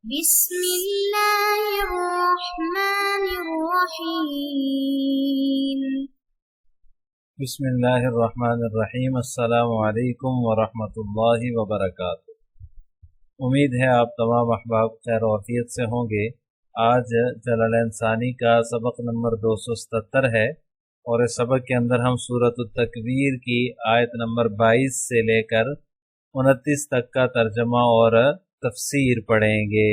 بسم اللہ الرحمن الرحیم۔ بسم اللہ الرحمن الرحیم۔ السلام علیکم ورحمۃ اللہ وبرکاتہ۔ امید ہے آپ تمام احباب خیر و عافیت سے ہوں گے۔ آج جلالین ثانی کا سبق نمبر 277 ہے، اور اس سبق کے اندر ہم سورۃ التکویر کی آیت نمبر 22 سے لے کر 29 تک کا ترجمہ اور تفسیر پڑھیں گے۔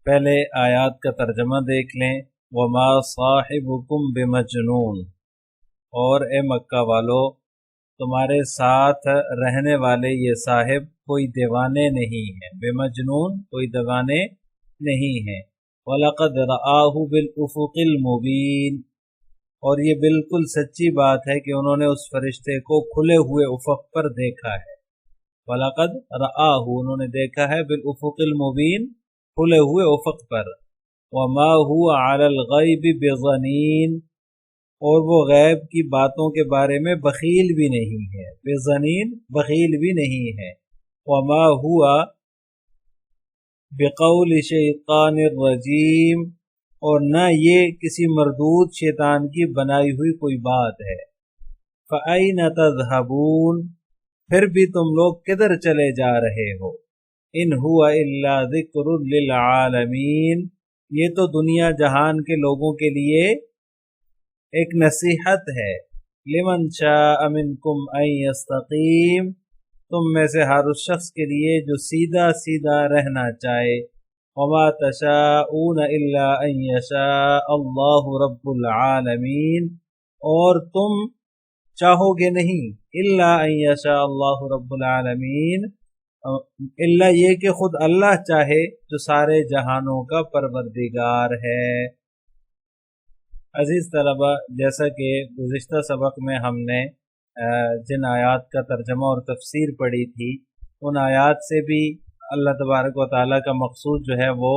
پہلے آیات کا ترجمہ دیکھ لیں۔ وما صاحبکم بمجنون، اور اے مکہ والو، تمہارے ساتھ رہنے والے یہ صاحب کوئی دیوانے نہیں ہیں، بمجنون کوئی دیوانے نہیں ہیں۔ وَلَقَدْ رَآهُ بِالْأُفُقِ الْمُبِينِ، اور یہ بالکل سچی بات ہے کہ انہوں نے اس فرشتے کو کھلے ہوئے افق پر دیکھا ہے۔ وَلَقَدْ رَآهُ، انہوں نے دیکھا ہے، بِالْأُفُقِ الْمُبِينِ، کھلے ہوئے افق پر۔ وَمَا هُوَ عَلَى الْغَيْبِ بِضَنِينٍ، اور وہ غیب کی باتوں کے بارے میں بخیل بھی نہیں ہے، بِضَنِين بخیل بھی نہیں ہے۔ وَمَا هُوَ بِقَوْلِ شَيْطَانِ الرَّجِيمِ، اور نہ یہ کسی مردود شیطان کی بنائی ہوئی کوئی بات ہے۔ فَأَيْنَ تَذْهَبُونَ، پھر بھی تم لوگ کدھر چلے جا رہے ہو؟ ان هو الا ذکر للعالمین، یہ تو دنیا جہان کے لوگوں کے لیے ایک نصیحت ہے۔ لمن شاء منکم ان یستقیم، تم میں سے ہر اس شخص کے لیے جو سیدھا سیدھا رہنا چاہے۔ وما تشاءون الا ان یشاء اللہ رب العالمین، اور تم چاہو گے نہیں الا ان یشاء اللہ رب العالمین، الا یہ کہ خود اللہ چاہے جو سارے جہانوں کا پروردگار ہے۔ عزیز طلبہ، جیسا کہ گزشتہ سبق میں ہم نے جن آیات کا ترجمہ اور تفسیر پڑھی تھی، ان آیات سے بھی اللہ تبارک و تعالیٰ کا مقصود جو ہے وہ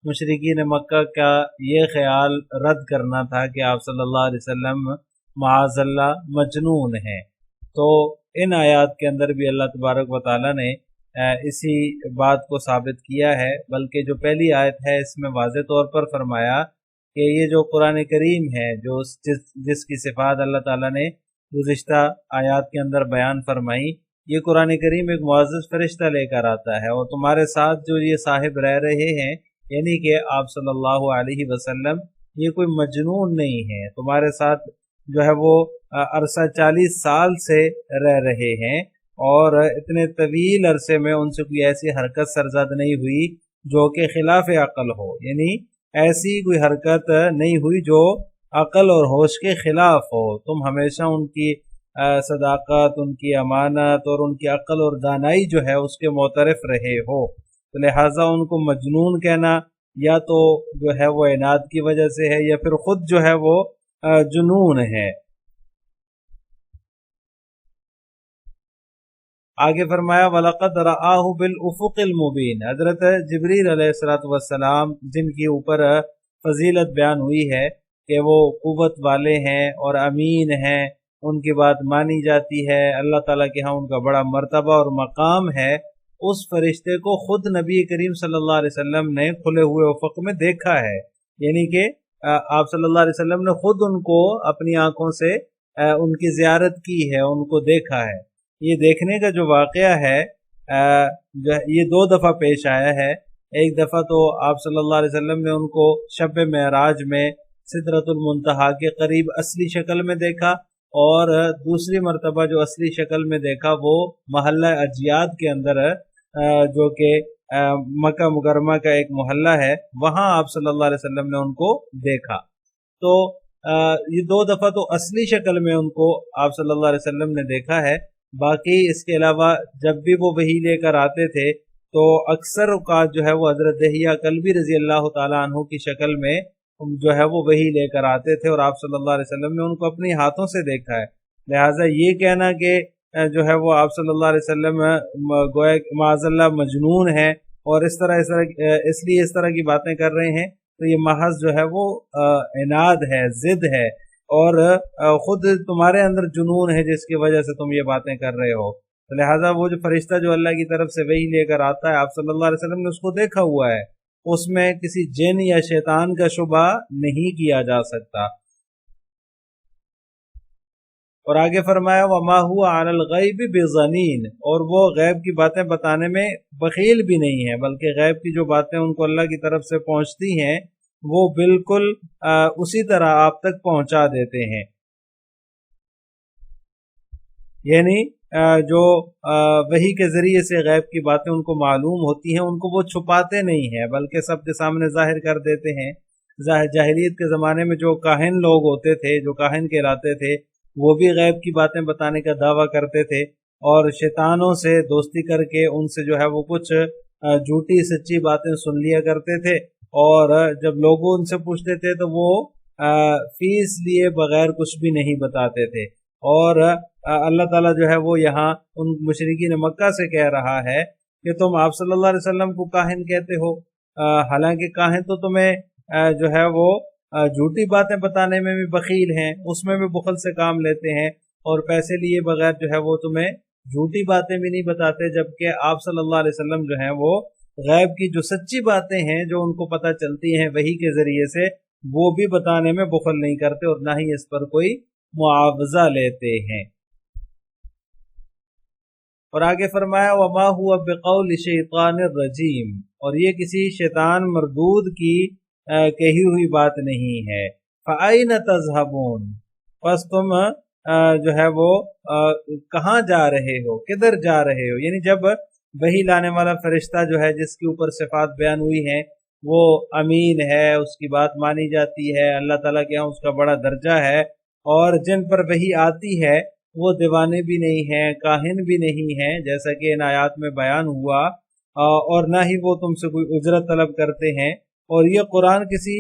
مشرکین مکہ کا یہ خیال رد کرنا تھا کہ آپ صلی اللہ علیہ وسلم معاذ اللہ مجنون ہیں۔ تو ان آیات کے اندر بھی اللہ تبارک و تعالیٰ نے اسی بات کو ثابت کیا ہے، بلکہ جو پہلی آیت ہے اس میں واضح طور پر فرمایا کہ یہ جو قرآن کریم ہے، جو جس کی صفات اللہ تعالیٰ نے گزشتہ آیات کے اندر بیان فرمائی، یہ قرآن کریم ایک معزز فرشتہ لے کر آتا ہے، اور تمہارے ساتھ جو یہ صاحب رہ رہے ہیں، یعنی کہ آپ صلی اللہ علیہ وسلم، یہ کوئی مجنون نہیں ہے، تمہارے ساتھ جو ہے وہ عرصہ 40 سال سے رہ رہے ہیں، اور اتنے طویل عرصے میں ان سے کوئی ایسی حرکت سرزد نہیں ہوئی جو کہ خلاف عقل ہو، یعنی ایسی کوئی حرکت نہیں ہوئی جو عقل اور ہوش کے خلاف ہو۔ تم ہمیشہ ان کی صداقت، ان کی امانت اور ان کی عقل اور دانائی جو ہے اس کے معترف رہے ہو، تو لہٰذا ان کو مجنون کہنا یا تو جو ہے وہ عناد کی وجہ سے ہے، یا پھر خود جو ہے وہ جنون ہے۔ آگے فرمایا وَلَقَدْ رَآهُ بِالْأُفُقِ الْمُبِينِ، حضرت جبریل علیہ السلام جن کی اوپر فضیلت بیان ہوئی ہے کہ وہ قوت والے ہیں اور امین ہیں، ان کی بات مانی جاتی ہے، اللہ تعالیٰ کے ہاں ان کا بڑا مرتبہ اور مقام ہے، اس فرشتے کو خود نبی کریم صلی اللہ علیہ وسلم نے کھلے ہوئے افق میں دیکھا ہے، یعنی کہ آپ صلی اللہ علیہ وسلم نے خود ان کو اپنی آنکھوں سے ان کی زیارت کی ہے، ان کو دیکھا ہے۔ یہ دیکھنے کا جو واقعہ ہے یہ 2 دفعہ پیش آیا ہے۔ ایک دفعہ تو آپ صلی اللہ علیہ وسلم نے ان کو شب معراج میں سدرۃ المنتہا کے قریب اصلی شکل میں دیکھا، اور دوسری مرتبہ جو اصلی شکل میں دیکھا وہ محلہ اجیاد کے اندر جو کہ مکہ مکرمہ کا ایک محلہ ہے، وہاں آپ صلی اللہ علیہ وسلم نے ان کو دیکھا۔ تو یہ 2 دفعہ تو اصلی شکل میں ان کو آپ صلی اللہ علیہ وسلم نے دیکھا ہے۔ باقی اس کے علاوہ جب بھی وہ وحی لے کر آتے تھے تو اکثر اوقات جو ہے وہ حضرت دحیہ کلبی رضی اللہ تعالیٰ عنہ کی شکل میں جو ہے وہ وحی لے کر آتے تھے، اور آپ صلی اللہ علیہ وسلم نے ان کو اپنی ہاتھوں سے دیکھا ہے۔ لہٰذا یہ کہنا کہ جو ہے وہ آپ صلی اللہ علیہ وسلم گویا معاذ اللہ مجنون ہے اور اس لیے اس طرح کی باتیں کر رہے ہیں، تو یہ محض جو ہے وہ عناد ہے، ضد ہے، اور خود تمہارے اندر جنون ہے جس کی وجہ سے تم یہ باتیں کر رہے ہو۔ تو لہٰذا وہ جو فرشتہ جو اللہ کی طرف سے وحی لے کر آتا ہے، آپ صلی اللہ علیہ وسلم نے اس کو دیکھا ہوا ہے، اس میں کسی جن یا شیطان کا شبہ نہیں کیا جا سکتا۔ اور آگے فرمایا وَمَا هُوَ عَلَى الْغَيْبِ بِضَنِينٍ، اور وہ غیب کی باتیں بتانے میں بخیل بھی نہیں ہے، بلکہ غیب کی جو باتیں ان کو اللہ کی طرف سے پہنچتی ہیں وہ بالکل اسی طرح آپ تک پہنچا دیتے ہیں۔ یعنی جو وحی کے ذریعے سے غیب کی باتیں ان کو معلوم ہوتی ہیں، ان کو وہ چھپاتے نہیں ہیں بلکہ سب کے سامنے ظاہر کر دیتے ہیں۔ جاہلیت کے زمانے میں جو کاہن لوگ ہوتے تھے، جو کاہن کہلاتے تھے، وہ بھی غیب کی باتیں بتانے کا دعویٰ کرتے تھے، اور شیطانوں سے دوستی کر کے ان سے جو ہے وہ کچھ جھوٹی سچی باتیں سن لیا کرتے تھے، اور جب لوگ ان سے پوچھتے تھے تو وہ فیس لیے بغیر کچھ بھی نہیں بتاتے تھے۔ اور اللہ تعالیٰ جو ہے وہ یہاں ان مشرکین مکہ سے کہہ رہا ہے کہ تم آپ صلی اللہ علیہ وسلم کو کاہن کہتے ہو، حالانکہ کاہن تو تمہیں جو ہے وہ جھوٹی باتیں بتانے میں بھی بخیل ہیں، اس میں بھی بخل سے کام لیتے ہیں، اور پیسے لیے بغیر جو ہے وہ تمہیں جھوٹی باتیں بھی نہیں بتاتے، جبکہ آپ صلی اللہ علیہ وسلم جو ہیں وہ غیب کی جو سچی باتیں ہیں جو ان کو پتہ چلتی ہیں وحی کے ذریعے سے، وہ بھی بتانے میں بخل نہیں کرتے اور نہ ہی اس پر کوئی معاوضہ لیتے ہیں۔ اور آگے فرمایا وَمَا هُوَ بِقَوْلِ شَيْطَانِ الرَّجِيمِ، اور یہ کسی شیطان مردود کی کہی ہوئی بات نہیں ہے۔ فَأَيْنَ تَذْهَبُونَ، پس تم جو ہے وہ کہاں جا رہے ہو، کدھر جا رہے ہو؟ یعنی جب وحی لانے والا فرشتہ جو ہے جس کے اوپر صفات بیان ہوئی ہیں وہ امین ہے، اس کی بات مانی جاتی ہے، اللہ تعالیٰ کے ہاں اس کا بڑا درجہ ہے، اور جن پر وحی آتی ہے وہ دیوانے بھی نہیں ہیں، کاہن بھی نہیں ہیں، جیسا کہ ان آیات میں بیان ہوا، اور نہ ہی وہ تم سے کوئی اجرت طلب کرتے ہیں، اور یہ قرآن کسی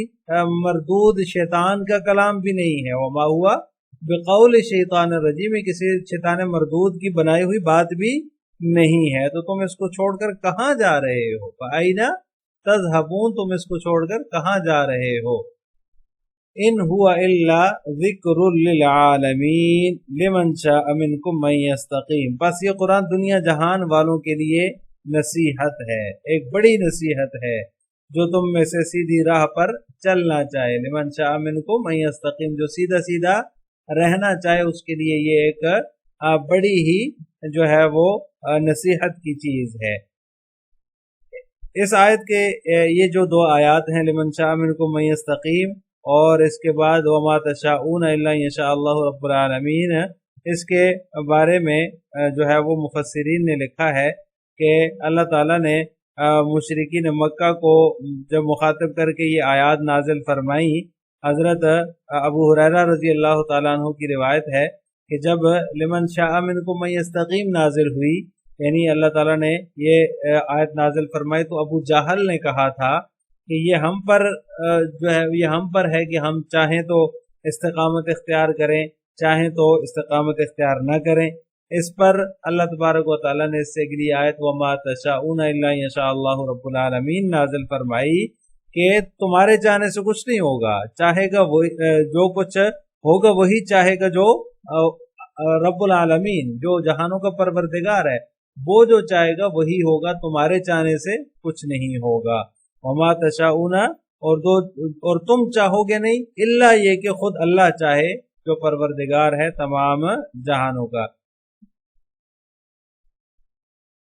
مردود شیطان کا کلام بھی نہیں ہے۔ وما ہوا بقول شیطان الرجیم، کسی شیطان مردود کی بنائی ہوئی بات بھی نہیں ہے، تو تم اس کو چھوڑ کر کہاں جا رہے ہو؟ فَأَيْنَ تَذْهَبُونَ، تم اس کو چھوڑ کر کہاں جا رہے ہو؟ ان هو الا ذکر للعالمین لمن شاء منکم من یستقیم، بس یہ قرآن دنیا جہان والوں کے لیے نصیحت ہے، ایک بڑی نصیحت ہے، جو تم میں سے سیدھی راہ پر چلنا چاہے، لمن شاء منکم من یستقیم، جو سیدھا سیدھا رہنا چاہے اس کے لیے یہ ایک بڑی ہی جو ہے وہ نصیحت کی چیز ہے۔ اس آیت کے یہ جو دو آیات ہیں، لمن شاء منکم من یستقیم، اور اس کے بعد وما تشاءون الا ان شاء اللہ رب العالمین، اس کے بارے میں جو ہے وہ مفسرین نے لکھا ہے کہ اللہ تعالیٰ نے مشرکین مکہ کو جب مخاطب کر کے یہ آیات نازل فرمائی، حضرت ابو ہریرہ رضی اللہ تعالیٰ عنہ کی روایت ہے کہ جب لمن شاء منکم من یستقیم نازل ہوئی، یعنی اللہ تعالیٰ نے یہ آیت نازل فرمائی، تو ابو جہل نے کہا تھا کہ یہ ہم پر جو ہے یہ ہم پر ہے کہ ہم چاہیں تو استقامت اختیار کریں، چاہیں تو استقامت اختیار نہ کریں۔ اس پر اللہ تبارک و تعالیٰ نے اس سے اگلی آیت وما تشاءون الا ان شاء اللہ رب العالمین نازل فرمائی کہ تمہارے چاہنے سے کچھ نہیں ہوگا، چاہے گا وہی، جو کچھ ہوگا وہی چاہے گا جو رب العالمین، جو جہانوں کا پروردگار ہے، وہ جو چاہے گا وہی ہوگا، تمہارے چاہنے سے کچھ نہیں ہوگا۔ وما تشاءون، اور تم چاہو گے نہیں، الا یہ کہ خود اللہ چاہے جو پروردگار ہے تمام جہانوں کا۔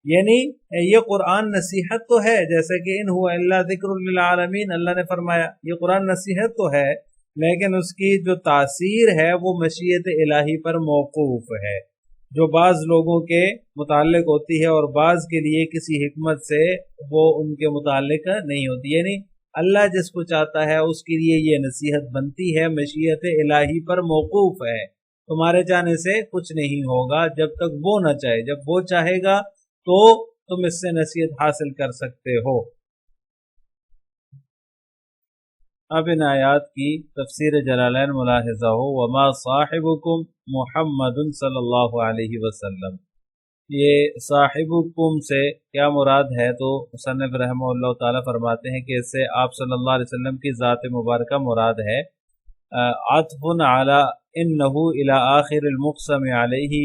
یعنی یہ قرآن نصیحت تو ہے، جیسے کہ ان هو الا ذکر للعالمین، اللہ نے فرمایا یہ قرآن نصیحت تو ہے، لیکن اس کی جو تاثیر ہے وہ مشیت الہی پر موقوف ہے، جو بعض لوگوں کے متعلق ہوتی ہے اور بعض کے لیے کسی حکمت سے وہ ان کے متعلق نہیں ہوتی، یعنی اللہ جس کو چاہتا ہے اس کے لیے یہ نصیحت بنتی ہے، مشیت الہی پر موقوف ہے، تمہارے چاہنے سے کچھ نہیں ہوگا جب تک وہ نہ چاہے، جب وہ چاہے گا تو تم اس سے نصیحت حاصل کر سکتے ہو۔ اب ان آیات کی تفسیر جلالین ملاحظہ ہو، وما صاحبکم محمد صلی اللہ علیہ وسلم، یہ صاحبکم سے کیا مراد ہے؟ تو مصنف رحمہ اللہ تعالیٰ فرماتے ہیں کہ اس سے آپ صلی اللہ علیہ وسلم کی ذات مبارکہ مراد ہے۔ عطف علی انہ الی آخر المقسم علیہ،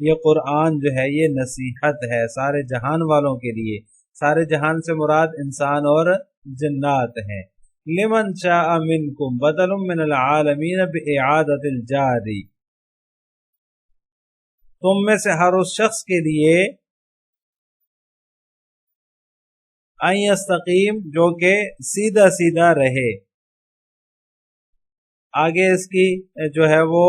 یہ قرآن جو ہے یہ نصیحت ہے سارے جہان والوں کے لیے. سارے جہان سے مراد انسان اور جنات ہیں. لمن شاء منکم بدل من العالمین بإعادۃ الجاری، تم میں سے ہر اس شخص کے لیے ان یستقیم جو کہ سیدھا سیدھا رہے. آگے اس کی جو ہے وہ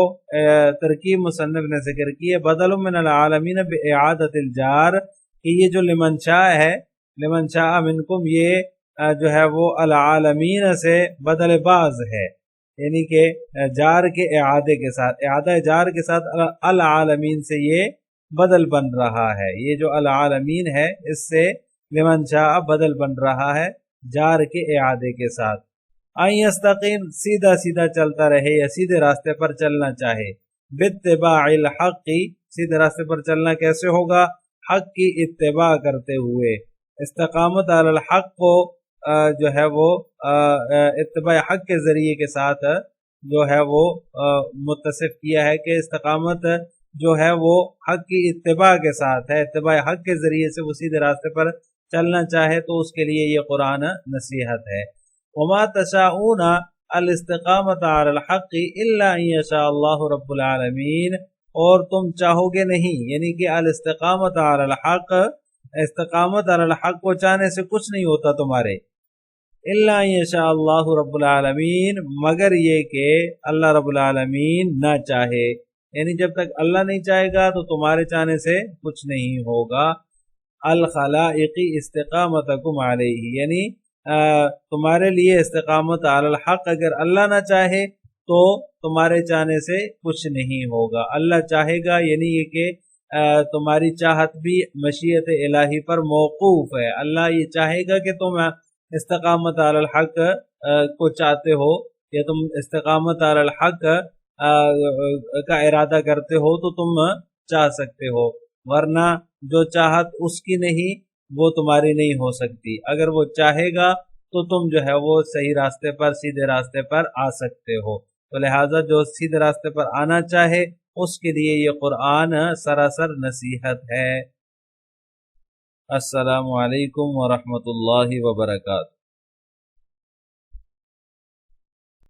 ترکیب مصنف نے ذکر کی ہے، بدل من العالمین بإعادۃ الجار، کہ یہ جو لمن شاء ہے، لمن شاء منکم، یہ جو ہے وہ العالمین سے بدل باز ہے، یعنی کہ جار کے اعادے کے ساتھ، اعادہ جار کے ساتھ العالمین سے یہ بدل بن رہا ہے. یہ جو العالمین ہے اس سے لمن شاء بدل بن رہا ہے جار کے اعادے کے ساتھ. ان یستقیم، سیدھا سیدھا چلتا رہے یا سیدھے راستے پر چلنا چاہے. باتباع الحق، سیدھے راستے پر چلنا کیسے ہوگا؟ حق کی اتباع کرتے ہوئے. استقامت علی الحق کو جو ہے وہ اتباع حق کے ذریعے کے ساتھ جو ہے وہ متصف کیا ہے کہ استقامت جو ہے وہ حق کی اتباع کے ساتھ ہے، اتباع حق کے ذریعے سے وہ سیدھے راستے پر چلنا چاہے تو اس کے لیے یہ قرآن نصیحت ہے. وما تشاءون الاستقامت علی الحق الا ان یشاء اللہ رب العالمین، اور تم چاہو گے نہیں، یعنی کہ الاستقامت علی الحق، استقامت علی الحق کو چاہنے سے کچھ نہیں ہوتا تمہارے. الا ان یشاء اللہ رب العالمین، مگر یہ کہ اللہ رب العالمین نہ چاہے، یعنی جب تک اللہ نہیں چاہے گا تو تمہارے چاہنے سے کچھ نہیں ہوگا. الخلائق استقامتکم علیہ، یعنی تمہارے لیے استقامت علی الحق اگر اللہ نہ چاہے تو تمہارے چاہنے سے کچھ نہیں ہوگا. اللہ چاہے گا یعنی یہ کہ تمہاری چاہت بھی مشیت الہی پر موقوف ہے. اللہ یہ چاہے گا کہ تم استقامت علی الحق کو چاہتے ہو یا تم استقامت علی الحق کا ارادہ کرتے ہو تو تم چاہ سکتے ہو، ورنہ جو چاہت اس کی نہیں وہ تمہاری نہیں ہو سکتی. اگر وہ چاہے گا تو تم جو ہے وہ صحیح راستے پر، سیدھے راستے پر آ سکتے ہو. تو لہٰذا جو سیدھے راستے پر آنا چاہے اس کے لیے یہ قرآن سراسر نصیحت ہے. السلام علیکم ورحمۃ اللہ وبرکاتہ.